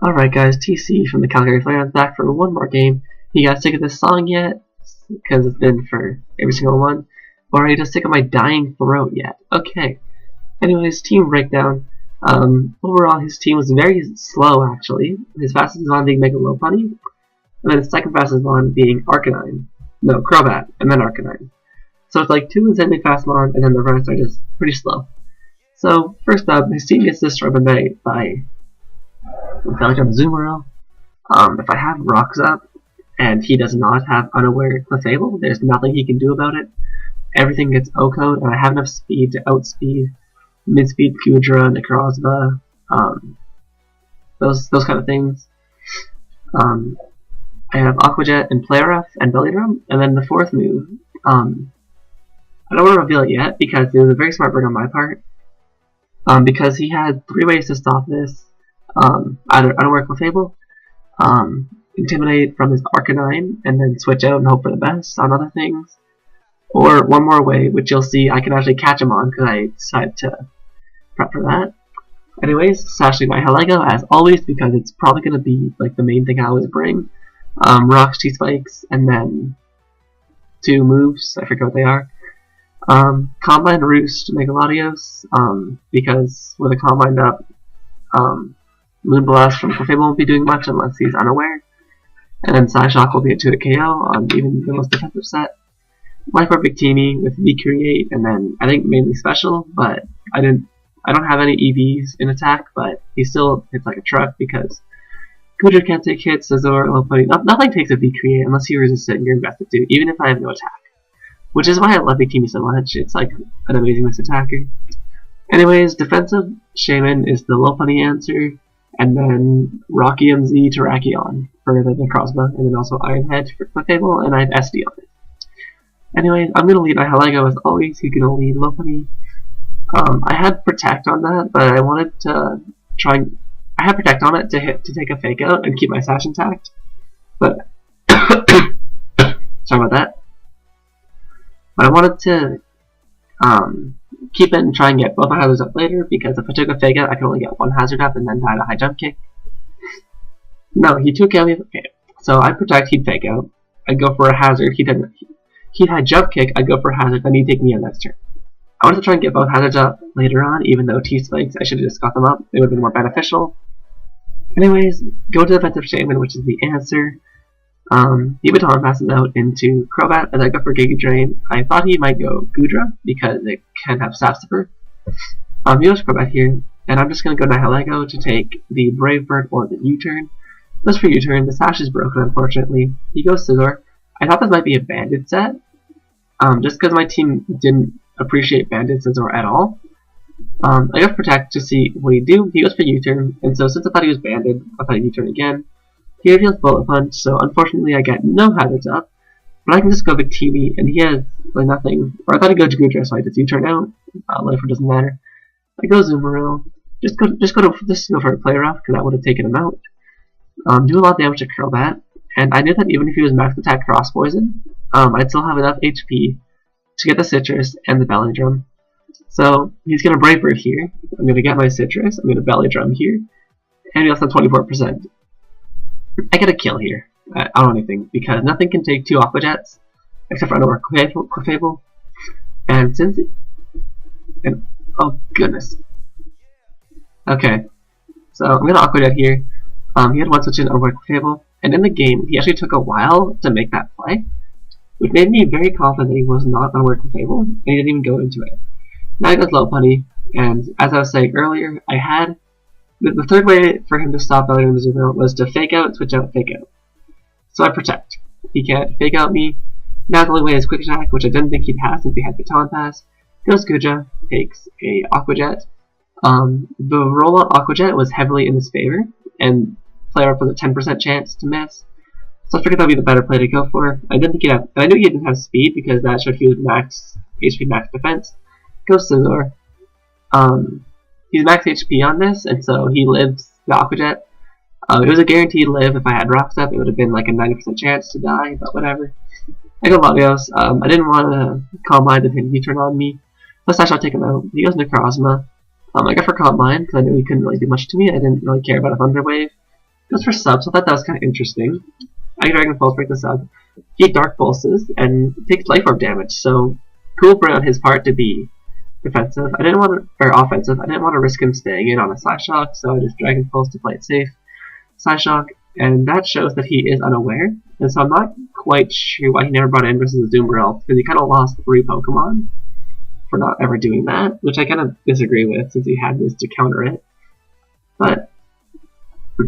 Alright guys, TC from the Calgary Flareons back for one more game. You guys sick of this song yet? Because it's been for every single one. Or are you just sick of my dying throat yet? Okay. Anyways, team breakdown. Overall, his team was very slow actually. His fastest one being Mega Lopunny, and then his second fastest one being Arcanine. No, Crobat, and then Arcanine. So it's like two insanely fast mon, and then the rest are just pretty slow. So, first up, his team gets destroyed by Zoomerl. If I have rocks up and he does not have Unaware Clefable, there's nothing he can do about it. Everything gets O-code, and I have enough speed to outspeed mid-speed Gudra, Necrozma, those kind of things. I have Aqua Jet and Play Rough and Belly Drum, and then the fourth move. I don't want to reveal it yet because it was a very smart bird on my part. Because he had three ways to stop this. Either Unaware Clefable, Intimidate from his Arcanine, and then switch out and hope for the best on other things. Or one more way, which you'll see I can actually catch him on because I decided to prep for that. Anyways, Sashing my Halego as always because it's probably going to be like the main thing I always bring. Rocks, T-Spikes, and then two moves, I forget what they are. Combine Roost, Megalodios, because with a Combined up, Moonblast from Clefable won't be doing much unless he's unaware. And then Psyshock will be a 2-hit KO on even the most defensive set. Life Orb Victini with V-Create, and then I think mainly special, but I don't have any EVs in attack, but he still hits like a truck because Gudra can't take hits, Scizor, Lopunny, nothing takes a V-Create unless you resist it and you're invested to, even if I have no attack. Which is why I love Victini so much, it's like an amazing mixed attacker. Anyways, defensive Shaman is the Lopunny answer, and then Rocky MZ Terrakion for the Necrozma, and then also Iron Head for Clefable, and I have SD on it. Anyways, I'm going to lead my Halego as always. He's going to lead Lopunny. I had Protect on that, but I wanted to try and... I had Protect on it to take a Fake Out and keep my Sash intact, but... sorry about that. But I wanted to keep it and try and get both my hazards up later, because if I took a Fake Out, I could only get one hazard up and then die to High Jump Kick. No, he took out me. Okay, so I Protect, he'd Fake Out. I'd go for a hazard, he'd High Jump Kick, I'd go for a hazard, then he'd take me on next turn. I wanted to try and get both hazards up later on, even though T-Spikes, I should have just got them up. It would have been more beneficial. Anyways, go to Defensive Shaman, which is the answer. Baton passes out into Crobat as I go for Giga Drain. I thought he might go Gudra because it can have Sapsiper. He goes Crobat here, and I'm just going to go to Halego to take the Brave Bird or the U-turn. Goes for U-turn, the Sash is broken unfortunately. He goes Scizor. I thought this might be a Banded set, just because my team didn't appreciate Banded Scizor at all. I go for Protect to see what he'd do. He goes for U-turn, and so since I thought he was Banded, I thought he'd U-turn again. He reveals Bullet Punch, so unfortunately I get no hazards up, but I can just go Victini, and he has like nothing. Or I thought he'd go to Gudra, so I just U-turn out. Life doesn't matter. I go Zoomerl. Just go for a Play Rough, because that would have taken him out. Do a lot of damage to Crobat, and I knew that even if he was max attack Cross Poison, I'd still have enough HP to get the Citrus and the Belly Drum. So he's gonna Brave Bird here. I'm gonna get my Citrus. I'm gonna Belly Drum here, and he also has 24%. I get a kill here. I don't know anything because nothing can take two Aqua Jets except for Unaware Clefable. And since oh goodness. Okay, so I'm gonna Aqua Jet here. He had one switch in Unaware Clefable, and in the game he actually took a while to make that play, which made me very confident that he was not Unaware Clefable, and he didn't even go into it. Now he goes Lopunny, and as I was saying earlier, I had the third way for him to stop Belly Drum Zoomerl was to Fake Out, Switch Out, Fake Out. So I Protect. He can't Fake Out me. Now the only way is Quick Attack, which I didn't think he'd have since he had Baton Pass. Goes Gudra, takes a Aqua Jet. The roll on Aqua Jet was heavily in his favor, and Play Rough with a 10% chance to miss. So I figured that would be the better play to go for. I didn't think he'd have, and I knew he didn't have speed because that showed he was max HP, max defense. Goes Scizor. He's max HP on this, and so he lives the Aqua Jet. It was a guaranteed live. If I had Rocks up, it would have been like a 90% chance to die, but whatever. I go Latios. I didn't want to Combine and him U-turn on me. Plus, I shall take him out. He goes Necrozma. I got for Combine because I knew he couldn't really do much to me. I didn't really care about a Thunder Wave. Goes for sub, so I thought that was kind of interesting. I Dragon Pulse, break the sub. He Dark Pulses and takes Life Orb damage, so cool play on his part to be defensive. I didn't want to, or offensive. I didn't want to risk him staying in on a Psyshock, so I just Dragon Pulse to play it safe. Psyshock, and that shows that he is unaware, and so I'm not quite sure why he never brought in versus the Zoomerelf, because he kind of lost 3 Pokemon for not ever doing that, which I kind of disagree with since he had this to counter it. But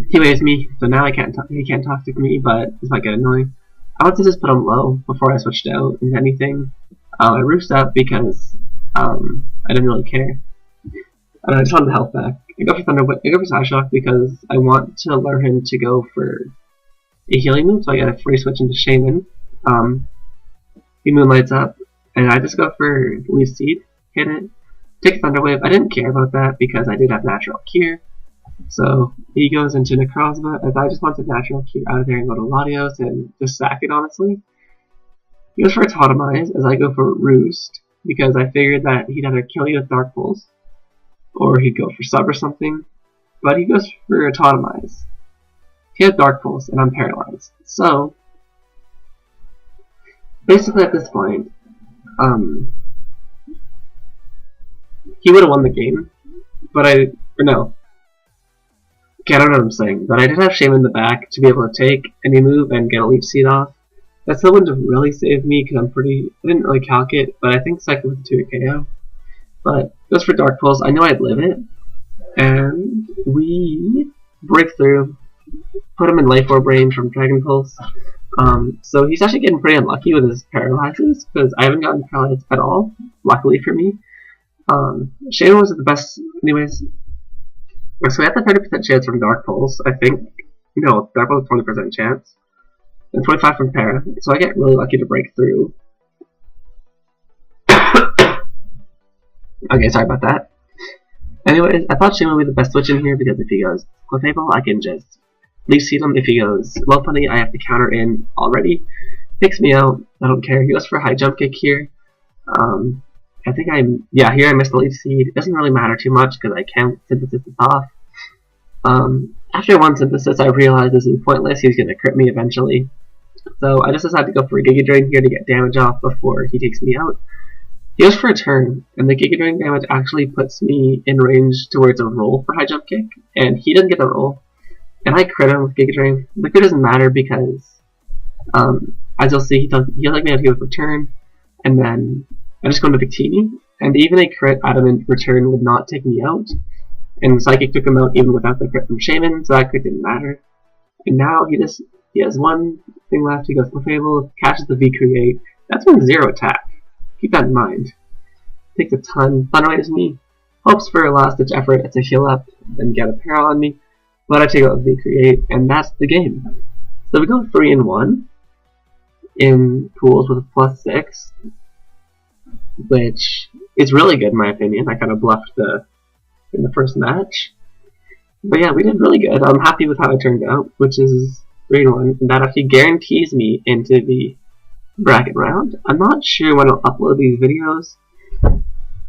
he waves me, so now he can't talk to me, but this might get annoying. I want to just put him low before I switched out into anything. I roofed up because I didn't really care. I just wanted the health back. I go for Psyshock because I want to lure him to go for a healing move, so I get a free switch into Shaman. He Moonlights up, and I just go for Leaf Seed, hit it, take a Thunder Wave. I didn't care about that because I did have Natural Cure. So he goes into Necrozma, as I just wanted Natural Cure out of there and go to Latios and just sack it, honestly. He goes for Autotomize, as I go for Roost, because I figured that he'd either kill you with Dark Pulse, or he'd go for Sub or something, but he goes for Autotomize. He has Dark Pulse, and I'm paralyzed. So, basically at this point, he would have won the game, but I don't know what I'm saying, but I did have Shaman in the back to be able to take any move and get a Leech Seed off. That still wouldn't have really saved me because I didn't really calc it, but I think Cycle with 2 KO. But goes for Dark Pulse. I know I'd live it, and we break through, put him in Life Orb range from Dragon Pulse. So he's actually getting pretty unlucky with his paralyzes because I haven't gotten paralyzed at all, luckily for me. Shaman was the best, anyways. So we had the 30% chance from Dark Pulse, I think. No, Dark Pulse 20% chance. And 25 from Para. So I get really lucky to break through. Okay, sorry about that. Anyways, I thought Shaman would be the best switch in here because if he goes Clefable, I can just Leaf Seed him. If he goes Low Putty, I have to counter in already. Picks me out, I don't care. He goes for a high jump kick here. I think here I missed the Leaf Seed. It doesn't really matter too much because I can't synthesis it off. After one synthesis, I realized this is pointless. He's going to crit me eventually. So I just decided to go for a Giga Drain here to get damage off before he takes me out. He goes for a turn, and the Giga Drain damage actually puts me in range towards a roll for high jump kick, and he doesn't get the roll. And I crit him with Giga Drain. The crit doesn't matter because, as you'll see, he'll like me to go for turn, and then I just go into Victini, and even a crit out of in return would not take me out. And Psychic took him out even without the crit from Shaman, so that crit didn't matter. And now he has one thing left. He goes Clefable, catches the V-Create. That's from 0 attack. Keep that in mind. Takes a ton, Thunder Waves me, hopes for a last-ditch effort to heal up and get a Para on me, but I take out the V-Create, and that's the game. So we go 3-1 in pools with a +6. Which is really good in my opinion. I kind of bluffed in the first match. But yeah, we did really good. I'm happy with how it turned out, which is 3-1. And that actually guarantees me into the bracket round. I'm not sure when I'll upload these videos,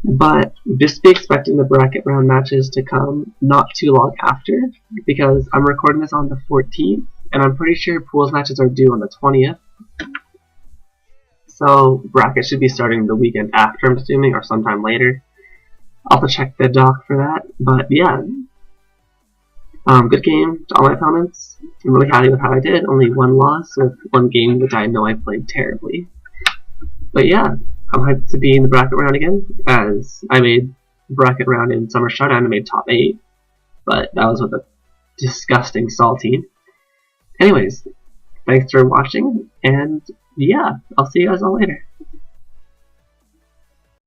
but just be expecting the bracket round matches to come not too long after, because I'm recording this on the 14th, and I'm pretty sure pools matches are due on the 20th. So bracket should be starting the weekend after, I'm assuming, or sometime later. I'll have to check the doc for that. But yeah, good game to all my opponents. I'm really happy with how I did. Only one loss with one game, which I know I played terribly. But yeah, I'm hyped to be in the bracket round again, as I made bracket round in Summer Showdown and made top 8. But that was with a disgusting Sol team. Anyways, thanks for watching, and yeah, I'll see you guys all later.